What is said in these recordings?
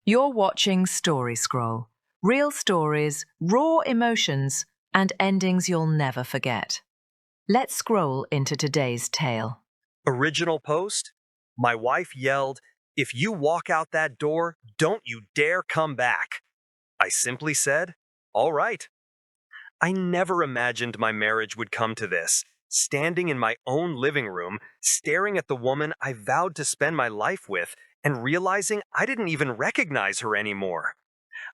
You're watching Story Scroll. Real stories, raw emotions, and endings you'll never forget. Let's scroll into today's tale. Original post? My wife yelled, "If you walk out that door, don't you dare come back." I simply said, "All right." I never imagined my marriage would come to this. Standing in my own living room, staring at the woman I vowed to spend my life with, and realizing I didn't even recognize her anymore.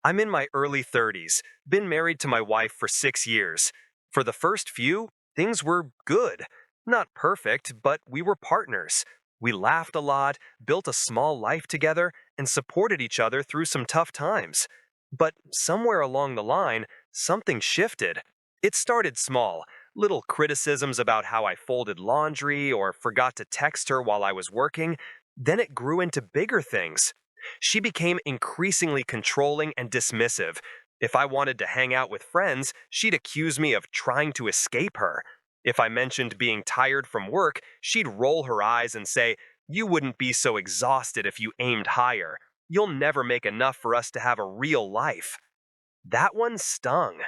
I'm in my early 30s, been married to my wife for 6 years. For the first few, things were good. Not perfect, but we were partners. We laughed a lot, built a small life together, and supported each other through some tough times. But somewhere along the line, something shifted. It started small, little criticisms about how I folded laundry or forgot to text her while I was working. Then it grew into bigger things. She became increasingly controlling and dismissive. If I wanted to hang out with friends, she'd accuse me of trying to escape her. If I mentioned being tired from work, she'd roll her eyes and say, "You wouldn't be so exhausted if you aimed higher. You'll never make enough for us to have a real life." That one stung.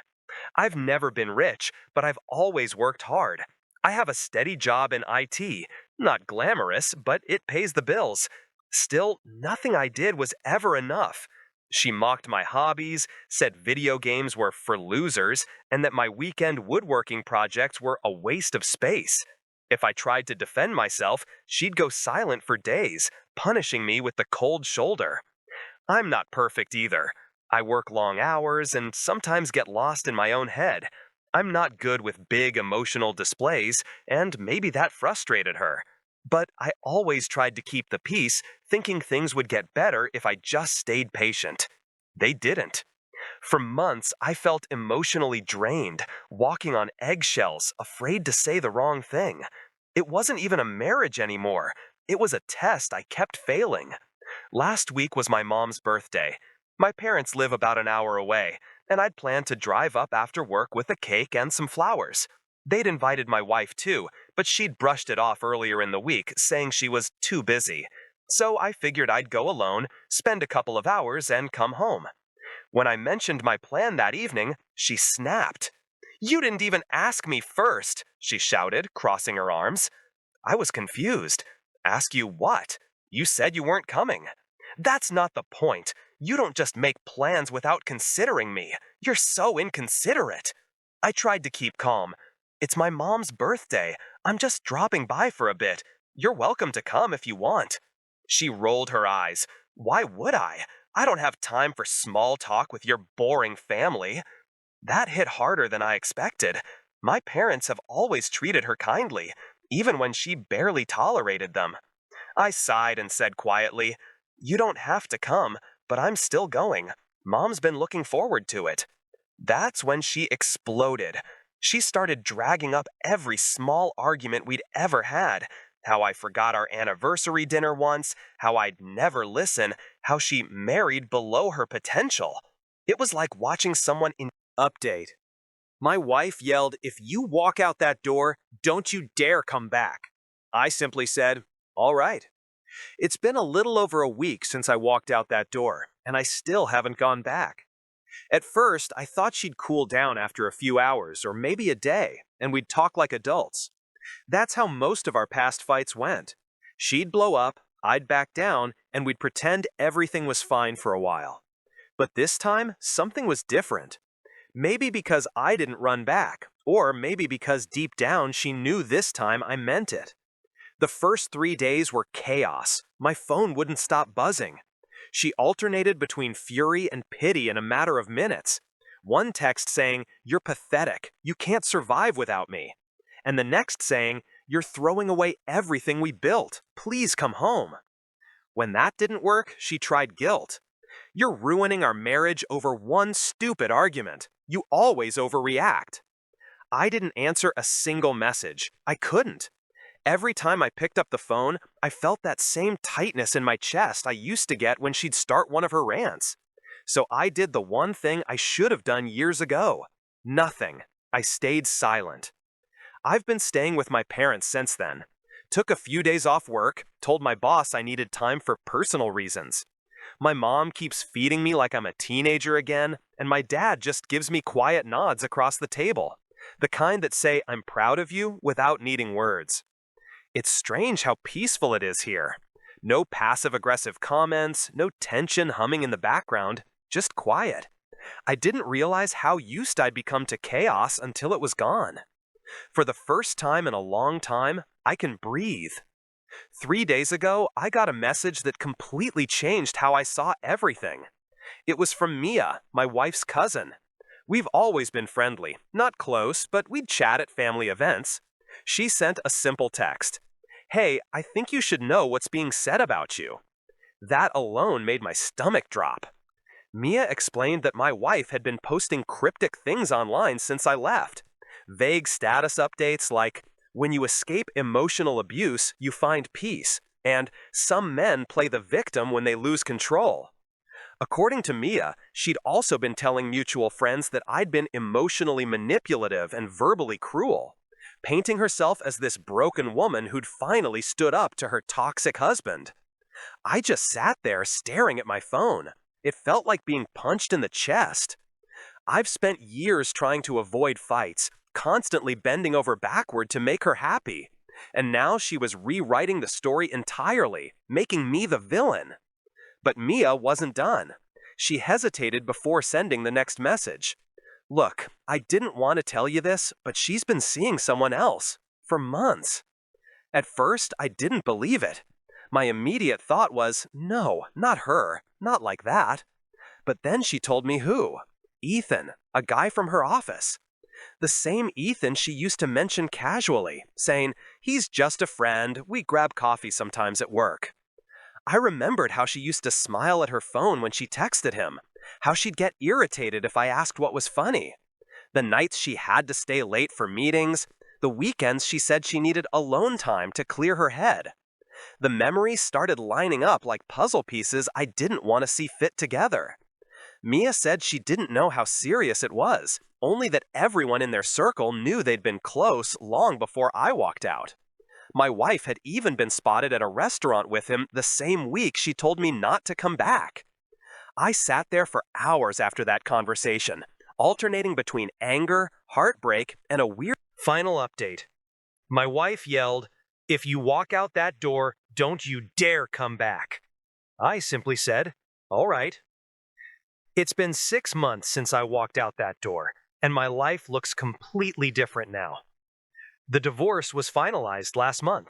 I've never been rich, but I've always worked hard. I have a steady job in IT. Not glamorous, but it pays the bills. Still, nothing I did was ever enough. She mocked my hobbies, said video games were for losers, and that my weekend woodworking projects were a waste of space. If I tried to defend myself, she'd go silent for days, punishing me with the cold shoulder. I'm not perfect either. I work long hours and sometimes get lost in my own head. I'm not good with big emotional displays, and maybe that frustrated her. But I always tried to keep the peace, thinking things would get better if I just stayed patient. They didn't. For months, I felt emotionally drained, walking on eggshells, afraid to say the wrong thing. It wasn't even a marriage anymore. It was a test I kept failing. Last week was my mom's birthday. My parents live about an hour away, and I'd planned to drive up after work with a cake and some flowers. They'd invited my wife too, but she'd brushed it off earlier in the week, saying she was too busy. So I figured I'd go alone, spend a couple of hours, and come home. When I mentioned my plan that evening, she snapped. "You didn't even ask me first," she shouted, crossing her arms. I was confused. "Ask you what? You said you weren't coming." "That's not the point. You don't just make plans without considering me. You're so inconsiderate." I tried to keep calm. "It's my mom's birthday. I'm just dropping by for a bit. You're welcome to come if you want." She rolled her eyes. "Why would I? I don't have time for small talk with your boring family." That hit harder than I expected. My parents have always treated her kindly, even when she barely tolerated them. I sighed and said quietly, "You don't have to come, but I'm still going. Mom's been looking forward to it." That's when she exploded. She started dragging up every small argument we'd ever had. How I forgot our anniversary dinner once, how I'd never listen, how she married below her potential. It was like watching someone in update. My wife yelled, "If you walk out that door, don't you dare come back." I simply said, "All right." It's been a little over a week since I walked out that door, and I still haven't gone back. At first, I thought she'd cool down after a few hours or maybe a day, and we'd talk like adults. That's how most of our past fights went. She'd blow up, I'd back down, and we'd pretend everything was fine for a while. But this time, something was different. Maybe because I didn't run back, or maybe because deep down she knew this time I meant it. The first 3 days were chaos. My phone wouldn't stop buzzing. She alternated between fury and pity in a matter of minutes. One text saying, "You're pathetic. You can't survive without me." And the next saying, "You're throwing away everything we built. Please come home." When that didn't work, she tried guilt. "You're ruining our marriage over one stupid argument. You always overreact." I didn't answer a single message. I couldn't. Every time I picked up the phone, I felt that same tightness in my chest I used to get when she'd start one of her rants. So I did the one thing I should have done years ago. Nothing. I stayed silent. I've been staying with my parents since then. Took a few days off work, told my boss I needed time for personal reasons. My mom keeps feeding me like I'm a teenager again, and my dad just gives me quiet nods across the table, the kind that say I'm proud of you without needing words. It's strange how peaceful it is here. No passive-aggressive comments, no tension humming in the background, just quiet. I didn't realize how used I'd become to chaos until it was gone. For the first time in a long time, I can breathe. 3 days ago, I got a message that completely changed how I saw everything. It was from Mia, my wife's cousin. We've always been friendly, not close, but we'd chat at family events. She sent a simple text. Hey, I think you should know what's being said about you. That alone made my stomach drop. Mia explained that my wife had been posting cryptic things online since I left. Vague status updates like, when you escape emotional abuse, you find peace, and some men play the victim when they lose control. According to Mia, she'd also been telling mutual friends that I'd been emotionally manipulative and verbally cruel, painting herself as this broken woman who'd finally stood up to her toxic husband. I just sat there staring at my phone. It felt like being punched in the chest. I've spent years trying to avoid fights, constantly bending over backward to make her happy. And now she was rewriting the story entirely, making me the villain. But Mia wasn't done. She hesitated before sending the next message. Look, I didn't want to tell you this, but she's been seeing someone else. For months. At first, I didn't believe it. My immediate thought was, no, not her, not like that. But then she told me who. Ethan, a guy from her office. The same Ethan she used to mention casually, saying, he's just a friend, we grab coffee sometimes at work. I remembered how she used to smile at her phone when she texted him, how she'd get irritated if I asked what was funny. The nights she had to stay late for meetings, the weekends she said she needed alone time to clear her head. The memories started lining up like puzzle pieces I didn't want to see fit together. Mia said she didn't know how serious it was, only that everyone in their circle knew they'd been close long before I walked out. My wife had even been spotted at a restaurant with him the same week she told me not to come back. I sat there for hours after that conversation, alternating between anger, heartbreak, and a weird final update. My wife yelled, "If you walk out that door, don't you dare come back." I simply said, "All right." It's been 6 months since I walked out that door, and my life looks completely different now. The divorce was finalized last month.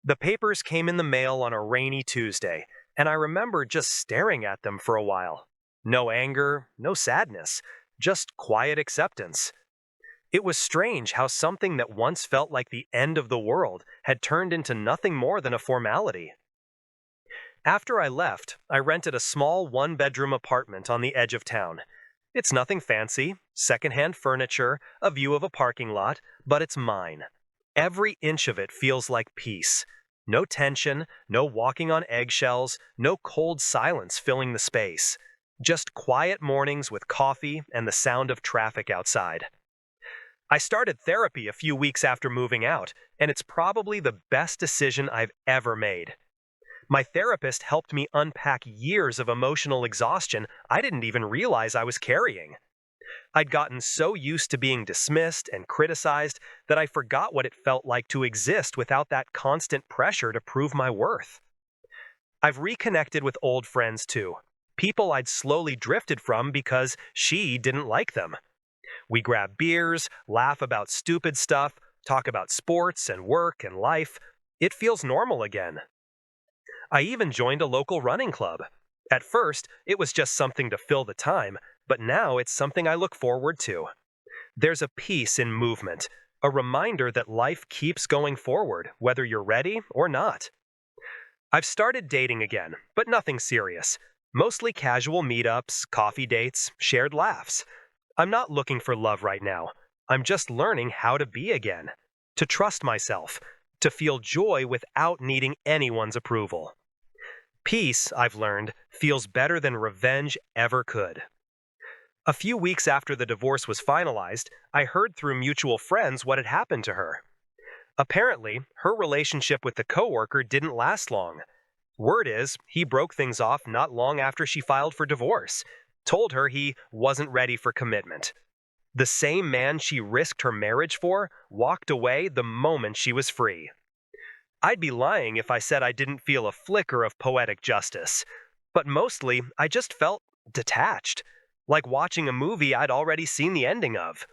The papers came in the mail on a rainy Tuesday, and I remember just staring at them for a while. No anger, no sadness, just quiet acceptance. It was strange how something that once felt like the end of the world had turned into nothing more than a formality. After I left, I rented a small one-bedroom apartment on the edge of town. It's nothing fancy, secondhand furniture, a view of a parking lot, but it's mine. Every inch of it feels like peace. No tension, no walking on eggshells, no cold silence filling the space. Just quiet mornings with coffee and the sound of traffic outside. I started therapy a few weeks after moving out, and it's probably the best decision I've ever made. My therapist helped me unpack years of emotional exhaustion I didn't even realize I was carrying. I'd gotten so used to being dismissed and criticized that I forgot what it felt like to exist without that constant pressure to prove my worth. I've reconnected with old friends too, people I'd slowly drifted from because she didn't like them. We grab beers, laugh about stupid stuff, talk about sports and work and life. It feels normal again. I even joined a local running club. At first, it was just something to fill the time, but now it's something I look forward to. There's a peace in movement, a reminder that life keeps going forward, whether you're ready or not. I've started dating again, but nothing serious. Mostly casual meetups, coffee dates, shared laughs. I'm not looking for love right now. I'm just learning how to be again, to trust myself, to feel joy without needing anyone's approval. Peace, I've learned, feels better than revenge ever could. A few weeks after the divorce was finalized, I heard through mutual friends what had happened to her. Apparently, her relationship with the coworker didn't last long. Word is, he broke things off not long after she filed for divorce, told her he wasn't ready for commitment. The same man she risked her marriage for walked away the moment she was free. I'd be lying if I said I didn't feel a flicker of poetic justice, but mostly I just felt detached, like watching a movie I'd already seen the ending of.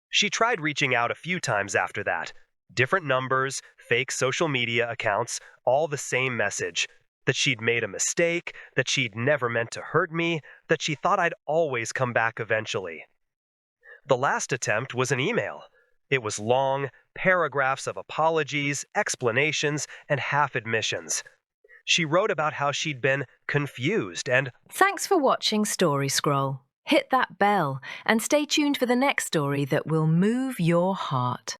She tried reaching out a few times after that. Different numbers, fake social media accounts, all the same message: that she'd made a mistake, that she'd never meant to hurt me, that she thought I'd always come back eventually. The last attempt was an email. It was long, paragraphs of apologies, explanations, and half admissions. She wrote about how she'd been confused and Thanks for watching Story Scroll. Hit that bell and stay tuned for the next story that will move your heart.